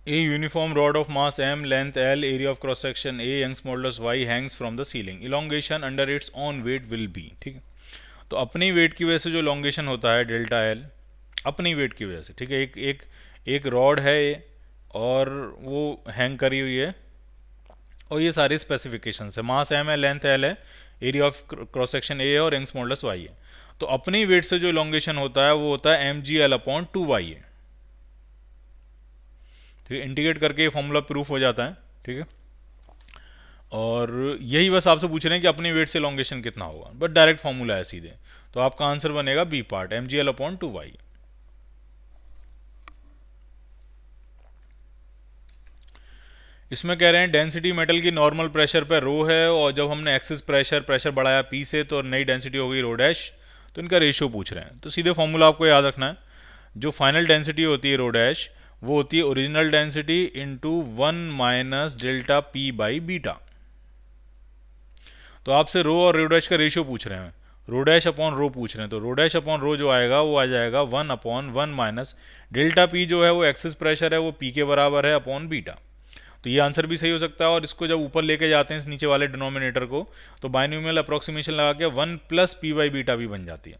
A uniform rod of mass m, length L, area of cross section A, Young's modulus Y hangs from the ceiling. Elongation under its own weight will be. ठीक है, तो अपनी wait की वजह से जो elongation होता है डेल्टा एल, अपनी वेट की वजह से, ठीक है, एक रॉड है और वो हैंग करी हुई है और ये सारी स्पेसिफिकेशन है, मास एम है, लेंथ एल है, area of cross section A है और यंग्स मॉडुलस वाई है। तो अपनी वेट से जो elongation होता है वो होता है M G L upon two Y है। ठीक है, इंटीग्रेट करके ये फॉर्मूला प्रूफ हो जाता है। ठीक है, और यही बस आपसे पूछ रहे हैं कि अपनी वेट से elongation कितना होगा, बट डायरेक्ट फॉर्मूला है सीधे, तो आपका आंसर बनेगा B part, M G L upon two Y. इसमें कह रहे हैं डेंसिटी मेटल की नॉर्मल प्रेशर पे रो है और जब हमने एक्सिस प्रेशर बढ़ाया पी से तो नई डेंसिटी हो गई रो डैश, तो इनका रेशियो पूछ रहे हैं। तो सीधे फॉर्मूला आपको याद रखना है, जो फाइनल डेंसिटी होती है रो डैश वो होती है original density into 1 minus delta P by beta. तो आपसे रो और रो डैश का रेशियो पूछ रहे हैं, रो डैश अपॉन रो पूछ रहे हैं, तो रो डैश अपॉन रो जो आएगा वो आ जाएगा 1 अपॉन 1 माइनस डेल्टा पी जो है वो एक्सिस प्रेशर है वो पी के बराबर है अपॉन बीटा। तो ये आंसर भी सही हो सकता है, और इसको जब ऊपर लेके जाते हैं इस नीचे वाले डिनोमिनेटर को, तो बाइनोमियल अप्रोक्सीमेशन लगा के 1 प्लस पी बाई बीटा भी बन जाती है।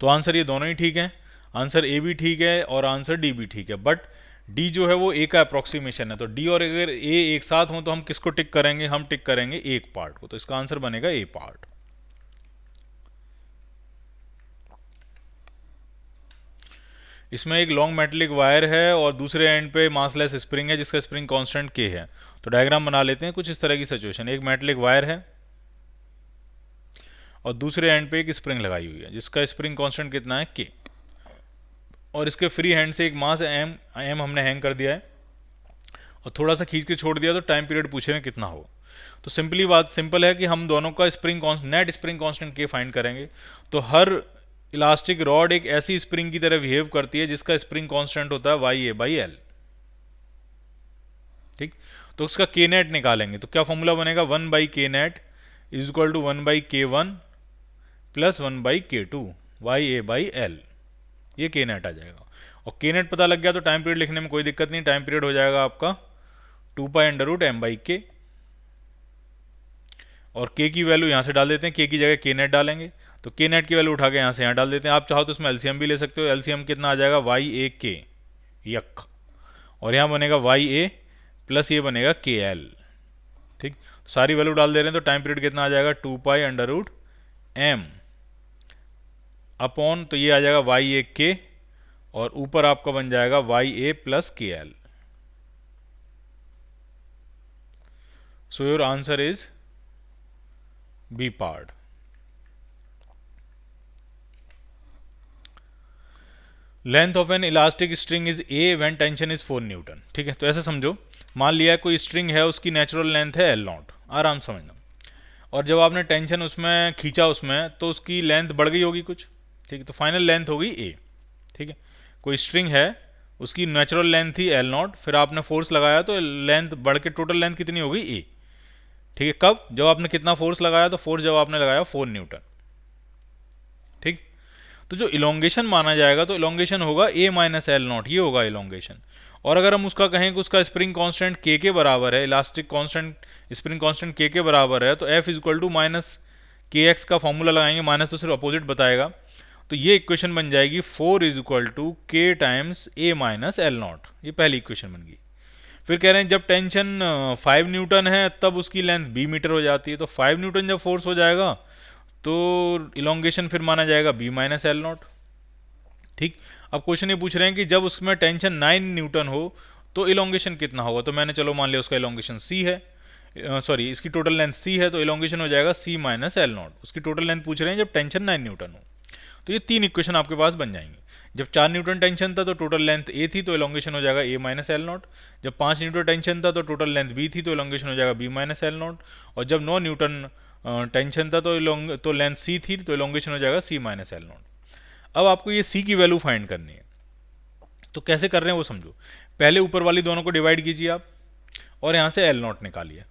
तो आंसर ये दोनों ही ठीक है, आंसर ए भी ठीक है और आंसर डी भी ठीक है, बट डी जो है वो ए का अप्रोक्सीमेशन है, तो डी और अगर ए एक साथ हो तो हम किसको टिक करेंगे, हम टिक करेंगे एक पार्ट को, तो इसका आंसर बनेगा ए पार्ट। इसमें एक लॉन्ग मेटलिक वायर है और दूसरे एंड पे मासलेस स्प्रिंग है जिसका स्प्रिंग कांस्टेंट के है। तो डायग्राम बना लेते हैं कुछ इस तरह की सिचुएशन, एक मेटलिक वायर है और दूसरे एंड पे एक स्प्रिंग लगाई हुई है जिसका स्प्रिंग कांस्टेंट कितना है के, और इसके फ्री हैंड से एक मास एम एम हमने हैंग कर दिया है और थोड़ा सा खींच के छोड़ दिया, तो टाइम पीरियड पूछ रहे हैं कितना हो। तो सिंपली बात सिंपल है कि हम दोनों का नेट स्प्रिंग कांस्टेंट के फाइंड करेंगे। तो हर इलास्टिक रॉड एक ऐसी स्प्रिंग की तरह बिहेव करती है जिसका स्प्रिंग कांस्टेंट होता है वाई ए बाई एल। ठीक, तो उसका के नेट निकालेंगे, तो क्या फॉर्मूला बनेगा, 1 by K net is equal to 1 by K one plus 1 by K two Y A by L, ये के नेट आ जाएगा। और के नेट पता लग गया तो टाइम पीरियड लिखने में कोई दिक्कत नहीं, टाइम पीरियड हो जाएगा आपका 2 pi under root M by K, और के की वैल्यू यहाँ से डाल देते हैं, के की जगह के नेट डालेंगे, तो के नेट की वैल्यू उठा के यहाँ से यहाँ डाल देते हैं। आप चाहो तो इसमें एलसीएम भी ले सकते हो, एलसीएम कितना आ जाएगा वाई ए के यक, और यहाँ बनेगा वाई ए प्लस ये बनेगा के एल। ठीक, तो सारी वैल्यू डाल दे रहे हैं, तो टाइम पीरियड कितना आ जाएगा 2 pi under root M upon, तो ये आ जाएगा वाई ए के और ऊपर आपका बन जाएगा Y A plus K L. So your answer is B part. Length of an elastic string is A when tension is 4 newton. ठीक है, तो ऐसे समझो, मान लिया कोई स्ट्रिंग है उसकी नेचुरल लेंथ है एल नॉट, आराम समझना, और जब आपने टेंशन उसमें खींचा उसमें तो उसकी लेंथ बढ़ गई होगी कुछ। ठीक है, तो फाइनल लेंथ होगी ए। ठीक है, कोई स्ट्रिंग है उसकी नेचुरल लेंथ थी एल नॉट, फिर आपने फोर्स लगाया तो लेंथ बढ़ के टोटल लेंथ कितनी हो गई ए। ठीक है, कब, जब आपने कितना फोर्स लगाया, तो फोर्स जब आपने लगाया 4 न्यूटन। ठीक, तो जो इलोंगेशन माना जाएगा तो इलोंगेशन होगा ए माइनस एल नॉट, ये होगा इलोंगेशन। और अगर हम उसका कहें कि उसका स्प्रिंग कांस्टेंट के बराबर है, इलास्टिक कांस्टेंट स्प्रिंग कांस्टेंट के बराबर है, तो F is equal to minus K X का फॉर्मूला लगाएंगे, माइनस तो सिर्फ अपोजिट बताएगा, तो ये इक्वेशन बन जाएगी 4 इज इक्वल टू के times A minus L not, ये पहली इक्वेशन बन गई। फिर कह रहे हैं जब टेंशन 5 न्यूटन है तब उसकी लेंथ बी मीटर हो जाती है, तो 5 न्यूटन जब फोर्स हो जाएगा तो इलोंगेशन फिर माना जाएगा बी माइनस एल नॉट। ठीक, अब क्वेश्चन ये पूछ रहे हैं कि जब उसमें टेंशन 9 न्यूटन हो तो इलोंगेशन कितना होगा, तो मैंने चलो मान लिया उसका इलोंगेशन सी है, सॉरी इसकी टोटल लेंथ सी है, तो इलोंगेशन हो जाएगा सी माइनस एल नॉट। उसकी टोटल लेंथ पूछ रहे हैं जब टेंशन 9 न्यूटन हो, तो ये 3 इक्वेशन आपके पास बन जाएंगे। जब 4 न्यूटन टेंशन था तो टोटल लेंथ ए थी, तो इलोंगेशन हो जाएगा ए माइनस एल नॉट। जब 5 न्यूटन टेंशन था तो टोटल लेंथ बी थी, तो इलोंगेशन हो जाएगा बी माइनस एल नॉट। और जब 9 न्यूटन टेंशन था तो लेंथ सी थी, तो इलोंगेशन हो जाएगा सी माइनस एल नॉट। अब आपको ये सी की वैल्यू फाइंड करनी है, तो कैसे कर रहे हैं वो समझो। पहले ऊपर वाली दोनों को डिवाइड कीजिए आप और यहाँ से एल नॉट निकालिए।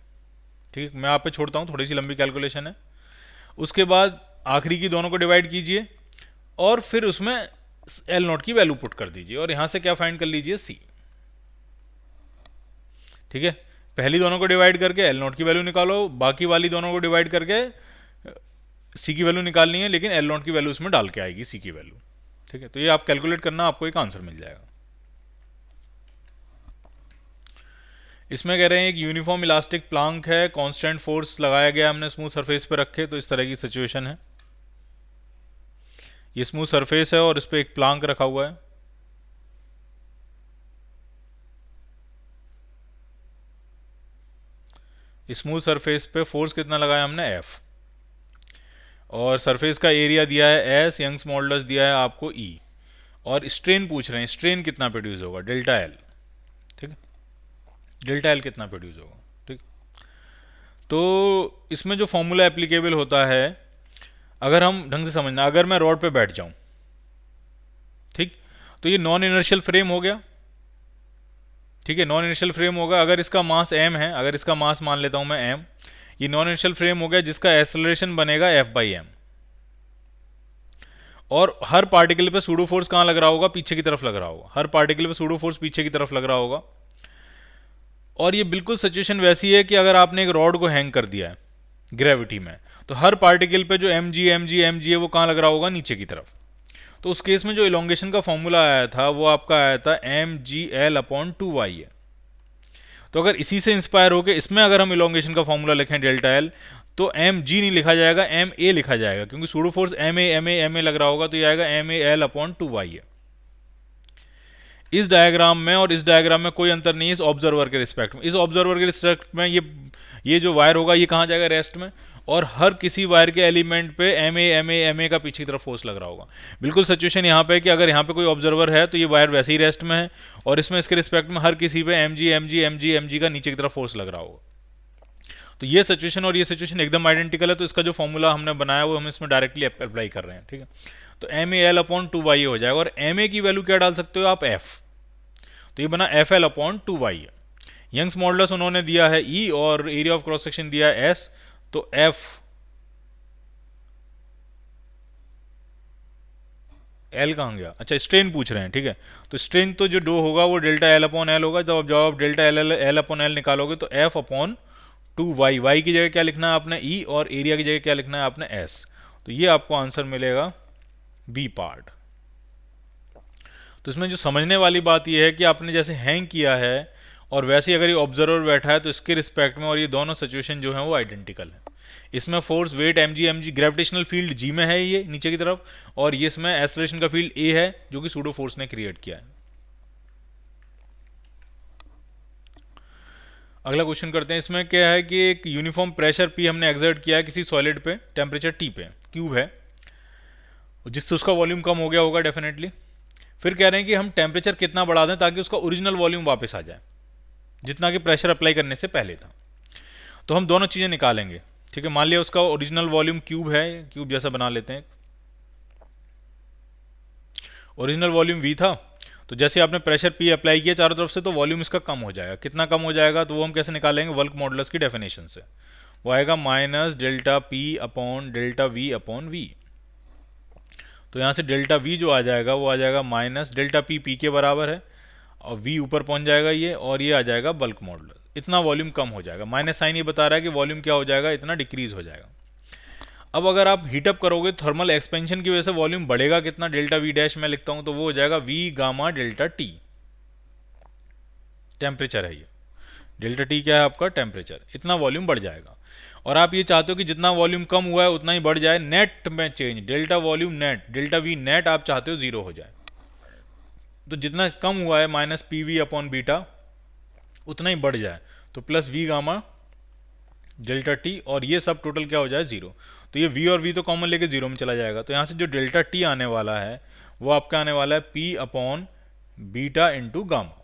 ठीक है, मैं आप पे छोड़ता हूँ, थोड़ी सी लंबी कैलकुलेशन है। उसके बाद आखिरी की दोनों को डिवाइड कीजिए और फिर उसमें एल नॉट की वैल्यू पुट कर दीजिए और यहाँ से क्या फाइंड कर लीजिए सी। ठीक है, पहली दोनों को डिवाइड करके एल नॉट की वैल्यू निकालो, बाकी वाली दोनों को डिवाइड करके सी की वैल्यू निकालनी है, लेकिन एल नॉट की वैल्यू उसमें डाल के आएगी सी की वैल्यू। ठीक है, तो ये आप कैलकुलेट करना, आपको एक आंसर मिल जाएगा। इसमें कह रहे हैं एक यूनिफॉर्म इलास्टिक प्लांक है, कांस्टेंट फोर्स लगाया गया हमने स्मूथ सरफेस पे रखे, तो इस तरह की सिचुएशन है। ये स्मूथ सरफेस है और इस पर एक प्लांक रखा हुआ है। स्मूथ सरफेस पे फोर्स कितना लगाया हमने, एफ, और सरफेस का एरिया दिया है एस, यंग्स मॉडुलस दिया है आपको ई, और स्ट्रेन पूछ रहे हैं, स्ट्रेन कितना प्रोड्यूस होगा, डेल्टा एल। ठीक है, डेल्टा एल कितना प्रोड्यूस होगा। ठीक, तो इसमें जो फॉर्मूला एप्लीकेबल होता है, अगर हम ढंग से समझना, अगर मैं रॉड पे बैठ जाऊं, ठीक, तो ये नॉन इनर्शियल फ्रेम हो गया। ठीक है, नॉन इनर्शियल फ्रेम होगा, अगर इसका मास m है, अगर इसका मास मान लेता हूं मैं m, ये नॉन इनर्शियल फ्रेम हो गया जिसका एक्सेलरेशन बनेगा f/m, और हर पार्टिकल पे सूडो फोर्स कहां लग रहा होगा, पीछे की तरफ लग रहा होगा, हर पार्टिकल पे सूडो फोर्स पीछे की तरफ लग रहा होगा। और ये बिल्कुल सिचुएशन वैसी है कि अगर आपने एक रॉड को हैंग कर दिया है ग्रेविटी में, तो हर पार्टिकल पे जो mg है वो कहां लग रहा होगा, नीचे की तरफ। तो उस केस में जो इलोंगेशन का फॉर्मूला आया था वो आपका आया था mgl/2y है। तो अगर इसी से इंस्पायर होकर इसमें अगर हम इलोंगेशन का फॉर्मूला लिखें डेल्टा एल, तो mg नहीं लिखा जाएगा, ma लिखा जाएगा, क्योंकि सूडो फोर्स ma लग रहा होगा, तो ये आएगा mal/2y है। इस डायग्राम में और इस डायग्राम में कोई अंतर नहीं है इस ऑब्जर्वर के रिस्पेक्ट में। इस ऑब्जर्वर के रिस्पेक्ट में ये जो वायर होगा ये कहाँ जाएगा, रेस्ट में, और हर किसी वायर के एलिमेंट पे ma का पीछे की तरफ फोर्स लग रहा होगा। बिल्कुल सिचुएशन यहाँ पे कि अगर यहाँ पे कोई ऑब्जर्वर है तो ये वायर वैसे ही रेस्ट में है, और इसमें इसके रिस्पेक्ट में हर किसी पे mg का नीचे की तरफ फोर्स लग रहा होगा। तो ये सिचुएशन और ये सिचुएशन एकदम आइडेंटिकल है, तो इसका जो फॉर्मूला हमने बनाया वो हम इसमें डायरेक्टली अप्लाई कर रहे हैं। ठीक है, तो mal/2y हो जाएगा, और ma की वैल्यू क्या डाल सकते हो आप, f, तो ये बना fl/2y है। यंग्स मॉडुलस उन्होंने दिया है E और एरिया ऑफ क्रॉस सेक्शन दिया है S, तो F L कहाँ गया, अच्छा स्ट्रेन पूछ रहे हैं। ठीक है, तो स्ट्रेन तो जो डो होगा वो डेल्टा L/L होगा, जब आप डेल्टा L/L निकालोगे तो F/2y, y की जगह क्या लिखना है आपने E, और एरिया की जगह क्या लिखना है आपने S, तो ये आपको आंसर मिलेगा बी पार्ट। तो इसमें जो समझने वाली बात यह है कि आपने जैसे हैंग किया है और वैसे ही अगर ये ऑब्जर्वर बैठा है तो इसके रिस्पेक्ट में, और ये दोनों सिचुएशन जो है वो आइडेंटिकल है। इसमें force weight mg gravitational field g में है ये नीचे की तरफ, और ये इसमें एक्सेलरेशन का फील्ड a है जो कि सूडो फोर्स ने क्रिएट किया है। अगला क्वेश्चन करते हैं। इसमें क्या है कि एक यूनिफॉर्म प्रेशर P हमने एक्सर्ट किया है किसी सॉलिड पे, टेम्परेचर T पे, क्यूब है, जिससे उसका वॉल्यूम कम हो गया होगा डेफिनेटली। फिर कह रहे हैं कि हम टेम्परेचर कितना बढ़ा दें ताकि उसका ओरिजिनल वॉल्यूम वापस आ जाए, जितना कि प्रेशर अप्लाई करने से पहले था। तो हम दोनों चीज़ें निकालेंगे। ठीक है, मान लिया उसका ओरिजिनल वॉल्यूम क्यूब है, क्यूब जैसा बना लेते हैं, ओरिजिनल वॉल्यूम V था, तो जैसे आपने प्रेशर P अप्लाई किया चारों तरफ से तो वॉल्यूम इसका कम हो जाएगा। कितना कम हो जाएगा, तो वो हम कैसे निकालेंगे, वर्क मॉडुलस की डेफिनेशन से, वो आएगा -ΔP/ΔV/V। तो यहाँ से डेल्टा V जो आ जाएगा वो आ जाएगा -ΔP, P के बराबर है, और V ऊपर पहुँच जाएगा ये, और ये आ जाएगा बल्क मॉडुलस, इतना वॉल्यूम कम हो जाएगा। माइनस साइन ये बता रहा है कि वॉल्यूम क्या हो जाएगा, इतना डिक्रीज हो जाएगा। अब अगर आप हीटअप करोगे थर्मल एक्सपेंशन की वजह से वॉल्यूम बढ़ेगा कितना, डेल्टा V डैश मैं लिखता हूँ, तो वो हो जाएगा V∑ΔT, टेम्परेचर है ये, डेल्टा T क्या है आपका, टेम्परेचर, इतना वॉल्यूम बढ़ जाएगा। और आप ये चाहते हो कि जितना वॉल्यूम कम हुआ है उतना ही बढ़ जाए, नेट में change, delta volume net, delta V net आप चाहते हो 0 हो जाए, तो जितना कम हुआ है -PV/β उतना ही बढ़ जाए, तो +V∑ΔT, और ये सब टोटल क्या हो जाए 0। तो ये V और V तो कॉमन लेके 0 में चला जाएगा, तो यहाँ से जो डेल्टा T आने वाला है वो आपका आने वाला है P/β × गामा।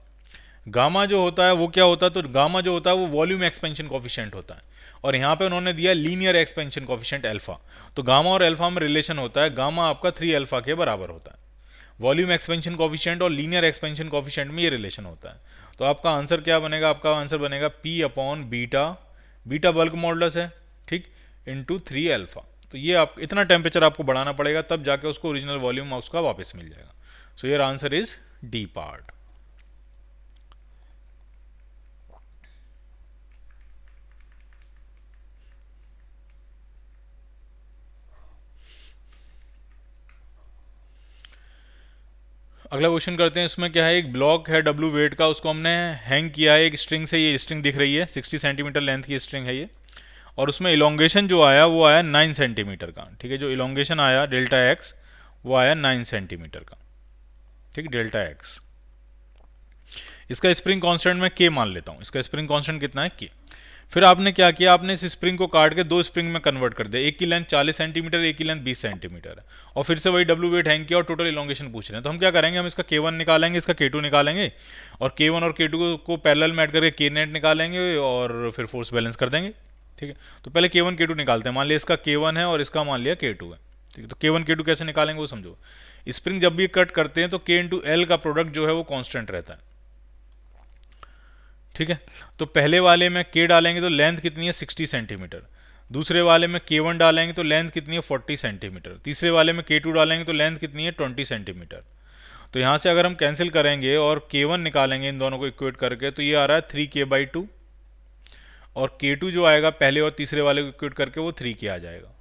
गामा जो होता है वो क्या होता है, तो गामा जो होता है वो वॉल्यूम एक्सपेंशन कोफिशिएंट होता है, और यहाँ पे उन्होंने दिया लीनियर एक्सपेंशन कोफिशिएंट अल्फा। तो गामा और अल्फा में रिलेशन होता है, गामा आपका 3α के बराबर होता है, वॉल्यूम एक्सपेंशन कोफिशिएंट और लीनियर एक्सपेंशन कोफिशिएंट में ये रिलेशन होता है। तो आपका आंसर क्या बनेगा, आपका आंसर बनेगा P/β, बीटा बल्क मॉडुलस है, ठीक, इंटू 3α। तो ये आप इतना टेम्परेचर आपको बढ़ाना पड़ेगा, तब जाके उसको ओरिजिनल वॉल्यूम उसका वापस मिल जाएगा। सो your answer is D part. अगला क्वेश्चन करते हैं। इसमें क्या है, एक ब्लॉक है W वेट का, उसको हमने हैंग किया है एक स्ट्रिंग से। ये स्ट्रिंग दिख रही है, 60 सेंटीमीटर लेंथ की स्ट्रिंग है ये, और उसमें इलोंगेशन जो आया वो आया 9 सेंटीमीटर का। ठीक है, जो इलोंगेशन आया डेल्टा एक्स वो आया 9 सेंटीमीटर का। ठीक, डेल्टा एक्स। इसका स्प्रिंग कांस्टेंट मैं के मान लेता हूँ। इसका स्प्रिंग कांस्टेंट कितना है, के। फिर आपने क्या किया, आपने इस स्प्रिंग को काट के दो स्प्रिंग में कन्वर्ट कर दिया। एक की लेंथ 40 सेंटीमीटर, एक की लेंथ 20 सेंटीमीटर है, और फिर से वही W वेट हैंग किया और टोटल इलोंगेशन पूछ रहे हैं। तो हम क्या करेंगे, हम इसका K1 निकालेंगे, इसका K2 निकालेंगे, और K1 और K2 को पैरेलल में ऐड करके K नेट निकालेंगे, और फिर फोर्स बैलेंस कर देंगे। ठीक है, तो पहले K1 K2 निकालते हैं। मान लिया इसका K1 है और इसका मान लिया K2 है। ठीक है, तो K1 K2 कैसे निकालेंगे वो समझो। स्प्रिंग जब भी कट करते हैं तो K इंटू एल का प्रोडक्ट जो है वो कांस्टेंट रहता है। ठीक है, तो पहले वाले में K डालेंगे तो लेंथ कितनी है 60 सेंटीमीटर, दूसरे वाले में K1 डालेंगे तो लेंथ कितनी है 40 सेंटीमीटर, तीसरे वाले में K2 डालेंगे तो लेंथ कितनी है 20 सेंटीमीटर। तो यहाँ से अगर हम कैंसिल करेंगे और K1 निकालेंगे इन दोनों को इक्वेट करके, तो ये आ रहा है 3K/2, और K2 जो आएगा पहले और तीसरे वाले को इक्वेट करके वो 3K आ जाएगा।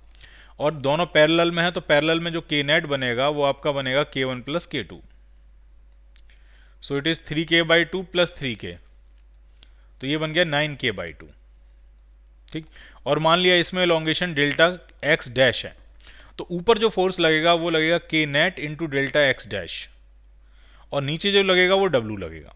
और दोनों पैरेलल में है तो पैरेलल में जो K नेट बनेगा वो आपका बनेगा K1 plus K2। So it is 3K/2 plus 3K, तो ये बन गया 9K/2। ठीक, और मान लिया इसमें एलोंगेशन डेल्टा एक्स डैश है, तो ऊपर जो फोर्स लगेगा वो लगेगा K net into delta x dash, और नीचे जो लगेगा वो W लगेगा।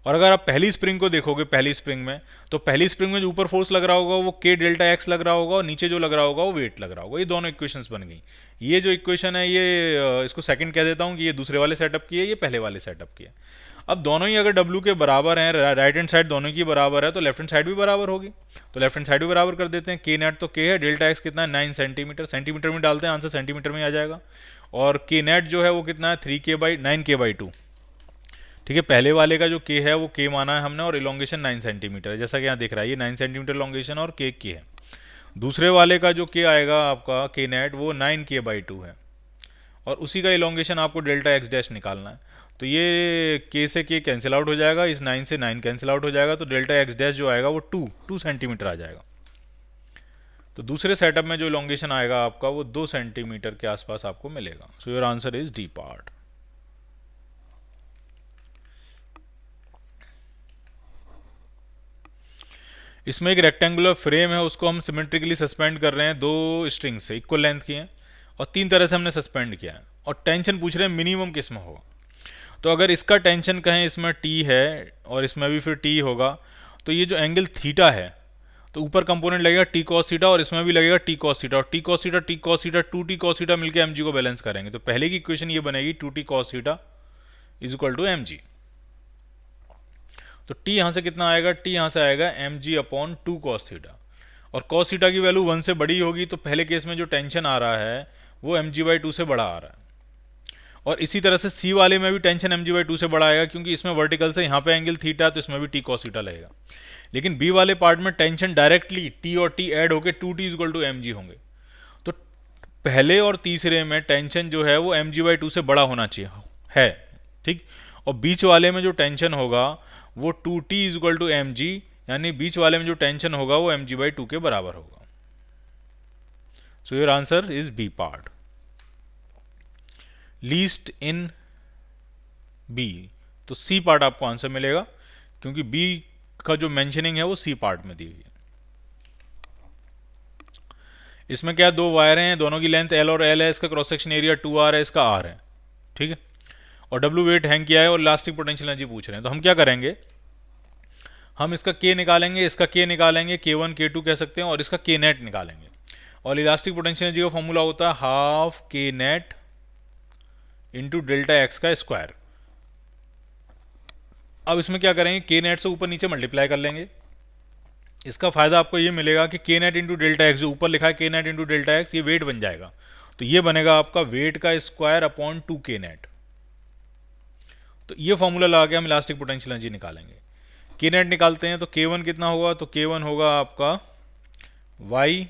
और अगर आप पहली स्प्रिंग को देखोगे, पहली स्प्रिंग में, तो पहली स्प्रिंग में जो ऊपर फोर्स लग रहा होगा वो K डेल्टा एक्स लग रहा होगा, और नीचे जो लग रहा होगा वो वेट लग रहा होगा। ये दोनों इक्वेशंस बन गई। ये जो इक्वेशन है ये इसको सेकंड कह देता हूँ कि ये दूसरे वाले सेटअप की है, ये पहले वाले सेटअप की है। अब दोनों ही अगर W के बराबर हैं, राइट हैंड साइड दोनों की बराबर है, तो लेफ्ट हैंड साइड भी बराबर होगी। तो लेफ्ट हैंड साइड भी बराबर कर देते हैं। K नेट तो K है, डेल्टा एक्स कितना है 9 सेंटीमीटर, सेंटीमीटर में डालते हैं आंसर सेंटीमीटर में आ जाएगा, और K नेट जो है वो कितना है 9K/2। ठीक है, पहले वाले का जो K है वो K माना है हमने, और इलोंगेशन 9 सेंटीमीटर है, जैसा कि यहाँ दिख रहा है ये 9 सेंटीमीटर इलोंगेशन और K है। दूसरे वाले का जो K आएगा आपका K नेट वो 9K/2 है, और उसी का इलोंगेशन आपको डेल्टा एक्स डैश निकालना है। तो ये K से K कैंसिल आउट हो जाएगा, इस 9 से 9 कैंसिल आउट हो जाएगा, तो डेल्टा एक्स डैश जो आएगा वो 2 सेंटीमीटर आ जाएगा। तो दूसरे सेटअप में जो इलोंगेशन आएगा आपका वो 2 सेंटीमीटर के आसपास आपको मिलेगा। सो your answer is D part. इसमें एक रेक्टेंगुलर फ्रेम है, उसको हम सिमेट्रिकली सस्पेंड कर रहे हैं, दो स्ट्रिंग से इक्वल लेंथ की हैं, और 3 तरह से हमने सस्पेंड किया है, और टेंशन पूछ रहे हैं मिनिमम किस में होगा। तो अगर इसका टेंशन कहें इसमें T है और इसमें भी फिर T होगा, तो ये जो एंगल थीटा है, तो ऊपर कंपोनेंट लगेगा T cos थीटा, और इसमें भी लगेगा T cos थीटा, और T cos theta 2T cos theta मिलकर mg को बैलेंस करेंगे। तो पहले की इक्वेशन ये बनेगी 2T cos theta is equal to mg। तो T यहाँ से कितना आएगा, T यहाँ से आएगा mg/2 cos थीटा, और cos थीटा की वैल्यू 1 से बड़ी होगी, तो पहले केस में जो टेंशन आ रहा है वो mg/2 से बड़ा आ रहा है। और इसी तरह से C वाले में भी टेंशन mg/2 से बड़ा आएगा, क्योंकि इसमें वर्टिकल से यहाँ पे एंगल थीटा है, तो इसमें भी T cos थीटा लगेगा। लेकिन B वाले पार्ट में टेंशन डायरेक्टली T और T ऐड होकर 2T इक्वल टू mg होंगे। तो पहले और तीसरे में टेंशन जो है वो mg/2 से बड़ा होना चाहिए है। ठीक, और बीच वाले में जो टेंशन होगा वो 2T इक्वल टू mg, यानी बीच वाले में जो टेंशन होगा वो mg/2 के बराबर होगा। So your answer is B part. Least in B, तो सी पार्ट आपको आंसर मिलेगा, क्योंकि बी का जो मेंशनिंग है वो सी पार्ट में दी हुई है। इसमें क्या, दो वायर हैं, दोनों की लेंथ L और L है, इसका क्रॉस सेक्शन एरिया 2R है, इसका R है। ठीक है, और W वेट हैंग किया है, और इलास्टिक पोटेंशियल एनर्जी पूछ रहे हैं। तो हम क्या करेंगे, हम इसका K निकालेंगे, इसका K निकालेंगे, K1 K2 कह सकते हैं, और इसका K नेट निकालेंगे। और इलास्टिक पोटेंशियल एनर्जी का फॉर्मूला होता है half K net into delta x का स्क्वायर। अब इसमें क्या करेंगे, K नेट से ऊपर नीचे मल्टीप्लाई कर लेंगे। इसका फायदा आपको ये मिलेगा कि K net into delta x, जो ऊपर लिखा है K net into delta x, ये वेट बन जाएगा। तो ये बनेगा आपका वेट का स्क्वायर अपॉन 2K नेट। तो ये फॉर्मूला लगा के हम इलास्टिक पोटेंशियल एनर्जी निकालेंगे। K नेट निकालते हैं, तो K1 कितना होगा, तो K1 होगा आपका y,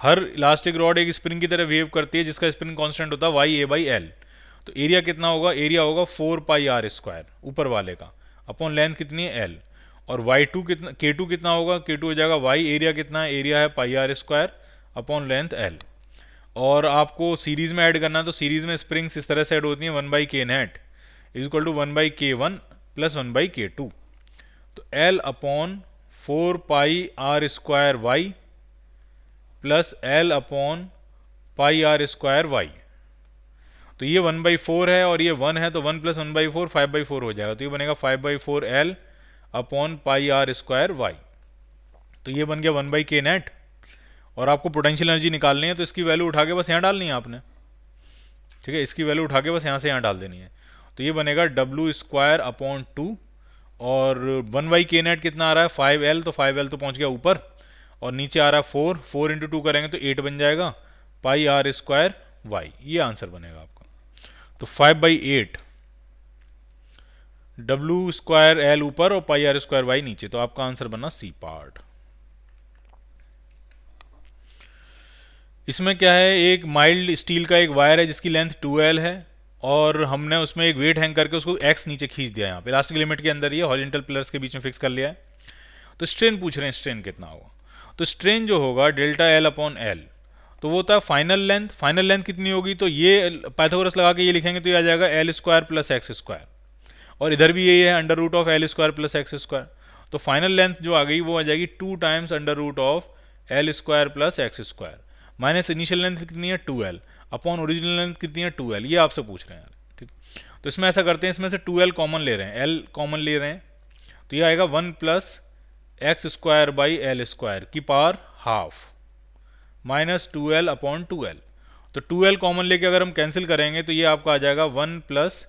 हर इलास्टिक रॉड एक स्प्रिंग की तरह वेव करती है जिसका स्प्रिंग कांस्टेंट होता है y/a/L। तो एरिया कितना होगा, एरिया होगा 4πr² ऊपर वाले का, अपॉन लेंथ कितनी है L। और y2 कितना, K2 कितना होगा, K2 हो जाएगा y, एरिया कितना है, एरिया है πr² अपॉन लेंथ L। और आपको सीरीज में ऐड करना है, तो सीरीज में स्प्रिंग्स इस तरह से ऐड होती हैं, 1/k net is equal to 1/k1 plus 1/k2। तो L upon 4πr² plus L upon πr²y। तो ये 1/4 है और ये 1 है, तो 1 प्लस 1/4 5/4 हो जाएगा। तो ये बनेगा 5/4 L अपॉन πr²y। तो ये बन गया 1/k नेट। और आपको पोटेंशियल एनर्जी निकालनी है, तो इसकी वैल्यू उठा के बस यहाँ डालनी है आपने, ठीक है। इसकी वैल्यू उठा के बस यहाँ से यहाँ डाल देनी है। तो ये बनेगा W² अपॉन 2, और 1/k नेट कितना आ रहा है 5L, तो 5L तो पहुँच गया ऊपर, और नीचे आ रहा है 4 इंटू 2 करेंगे तो 8 बन जाएगा, πr²y। ये आंसर बनेगा आपका। तो 5/8 W²L ऊपर और πr²y नीचे, तो आपका आंसर बना सी पार्ट। इसमें क्या है, एक माइल्ड स्टील का एक वायर है जिसकी लेंथ 2L है, और हमने उसमें एक वेट हैंग करके उसको x नीचे खींच दिया। यहाँ पे इलास्टिक लिमिट के अंदर ये हॉरिजॉन्टल पिलर्स के बीच में फिक्स कर लिया है। तो स्ट्रेन पूछ रहे हैं, स्ट्रेन कितना होगा। तो स्ट्रेन जो होगा डेल्टा L अपॉन L, तो वो होता है फाइनल लेंथ। फाइनल लेंथ कितनी होगी, तो ये पाइथागोरस लगा के ये लिखेंगे तो ये आ जाएगा L² प्लस x², और इधर भी यही है √L² प्लस x²। तो फाइनल लेंथ जो आ गई वो आ जाएगी 2 times √L² plus x², minus initial length कितनी है 2L अपॉन ओरिजिनल लेंथ कितनी है 2L। ये आपसे पूछ रहे हैं, ठीक। तो इसमें ऐसा करते हैं, इसमें से 2L कॉमन ले रहे हैं, L कॉमन ले रहे हैं, तो ये आएगा 1 प्लस x²/L² की power half minus 2L upon 2L। तो 2L कॉमन लेके अगर हम कैंसिल करेंगे तो ये आपका आ जाएगा 1 प्लस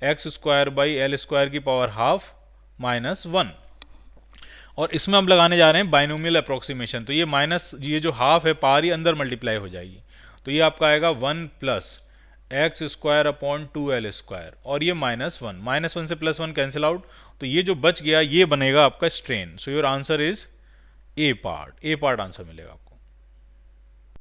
x²/L² की पावर हाफ माइनस 1। और इसमें हम लगाने जा रहे हैं बाइनोमियल अप्रोक्सीमेशन, तो ये माइनस, ये जो हाफ है पावर ही अंदर मल्टीप्लाई हो जाएगी, तो ये आपका आएगा 1 प्लस x² अपॉन 2L², और ये -1 से +1 कैंसिल आउट, तो ये जो बच गया ये बनेगा आपका strain. So your answer is a part answer मिलेगा आपको।